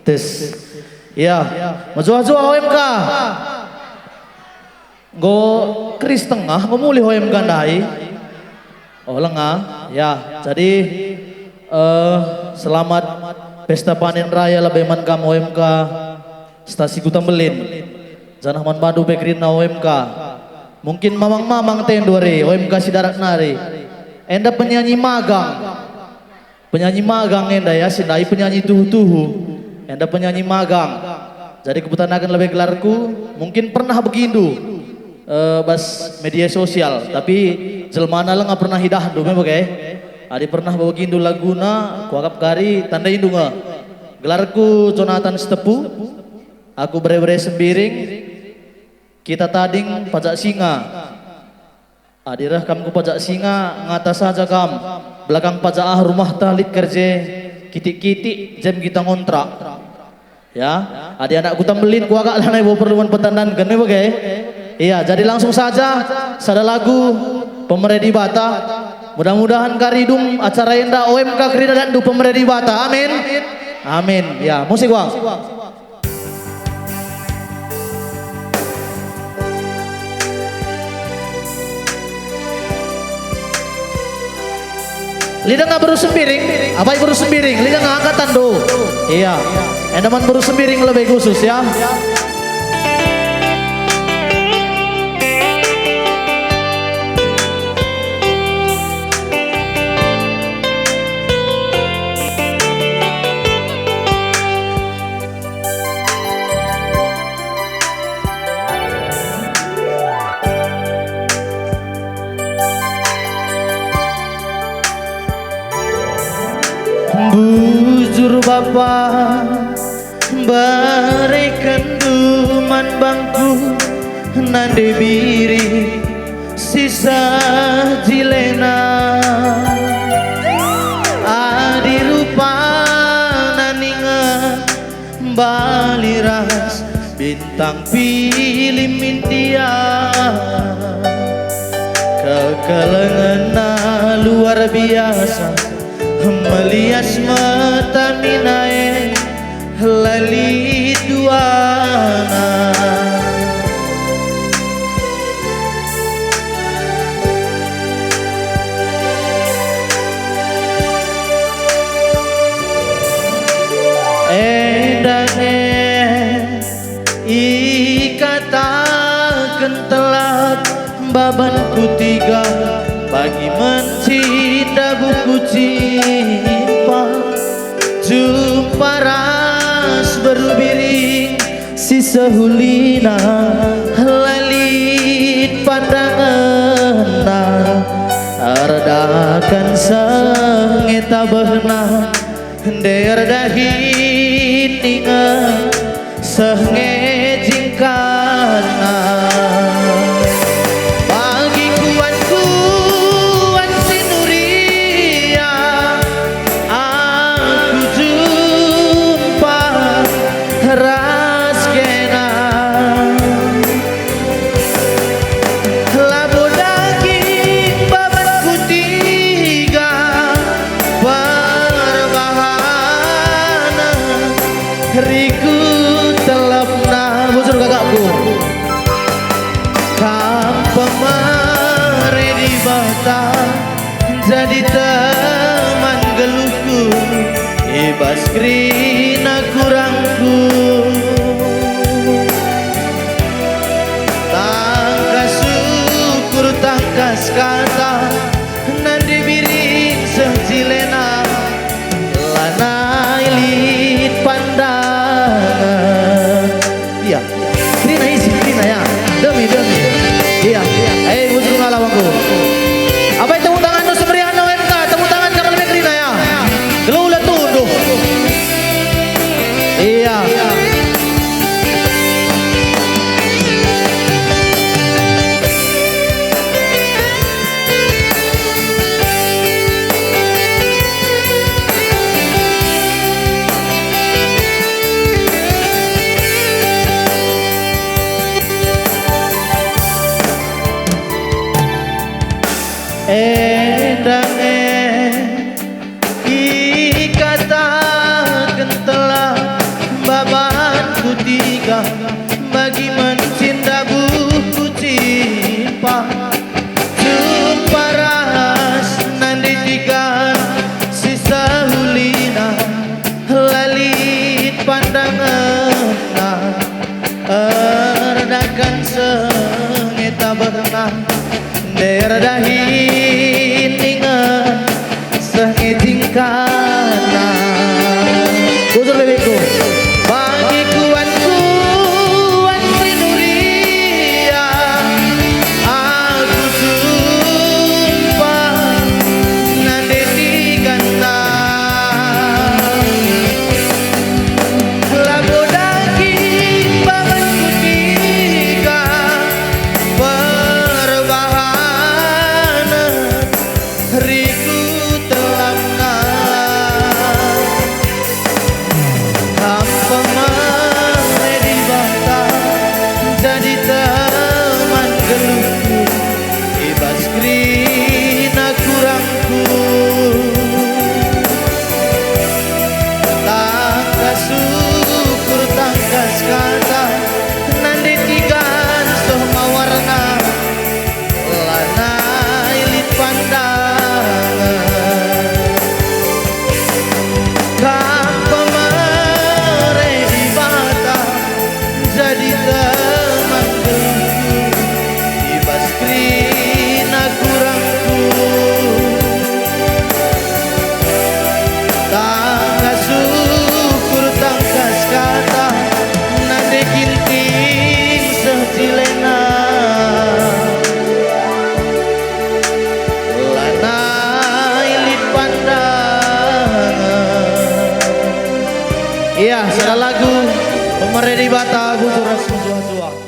Tes. Ya, majuaju OMK. Go keris tengah, go mulih OMK ndai. Oh lengah, ya. Jadi selamat pesta panen raya lebeman kam OMK Stasi Kutambelin. Janah man badu bekrina OMK. Mungkin mamang-mamang tendore OMK Sidarak Nari. Enda penyanyi magang. Penyanyi magang enda ya, sindai penyanyi tuhu-tuhu. Enda penyanyi magang. Jadi kebetulan akan lebih gelarku, mungkin pernah begindu bas media sosial, tapi jelmana lah nggak pernah hidah do memang adi pernah begindu laguna, kuagap kari tanda indu nggak. Gelarku Jonathan Stepu, aku bere-bere sembiring, kita tading pajak singa. Adirah kamku pajak singa ngatas saja kam, belakang pajak rumah talit kerja, kitik-kitik jam kita ngontrak. Ya, adik anakku tambelin ku agak lah bawa perluan petandan kan bagai. Iya, jadi langsung saja sada lagu Pemeredi Bata. Mudah-mudahan karidung acara enda OMK Krida dan du Pemeredi Bata. Amin. Amin. Ya, musik Wang. Lidah nggak baru sembiring, apa baru sembiring? Lidah nggak angkatan do. Iya, endaman baru sembiring lebih khusus ya. Bujur Bapa berikan duman bangku nande biri sisa jilena adi rupa naninga baliras bintang pilih mintia kekelengan luar biasa melias mata minae lali duana edange ikatakan telat babanku tiga bagi mencinta buku cinta jumpa ras berbiring sisa hulina lalit pandangan ardakan sengeta behna der dahin ninga senge jingkana riku telepna bujur kakakku kampung Pemeredi Bata jadi teman geluhku ibas krina kurangku tangkas syukur tangkas kata nandi biring sejilena lanai lit pandangan. Iya, Krina isi Krina ya, demi. Iya, bujur ngalawangku. Apa itu tepuk tangan tuh semerihan OMK, tepuk tangan kamu lebih Krina ya. Gelulah tunduh. Iya. Ikatakan telah daerah dahin ingat sengejingkana usul bebeku bagi kuan rinuria aku sumpah nade di ganda lagu daging bangan kutika perbahana riku telamna hampa mare di bata jadi teman geluhku ibas krina kurangku tangkas syukur tangkas kata nande tigan soh mawarna lana ilit pandangan tanpa mare di bata jadi teman geluhku ibas krina kurangku tangkas syukur tangkas kata nade ginting sehcilena lana ilit pandangan. Iya, salah lagu Pemeredi Bata Butuh Rasmi Jua-Jua.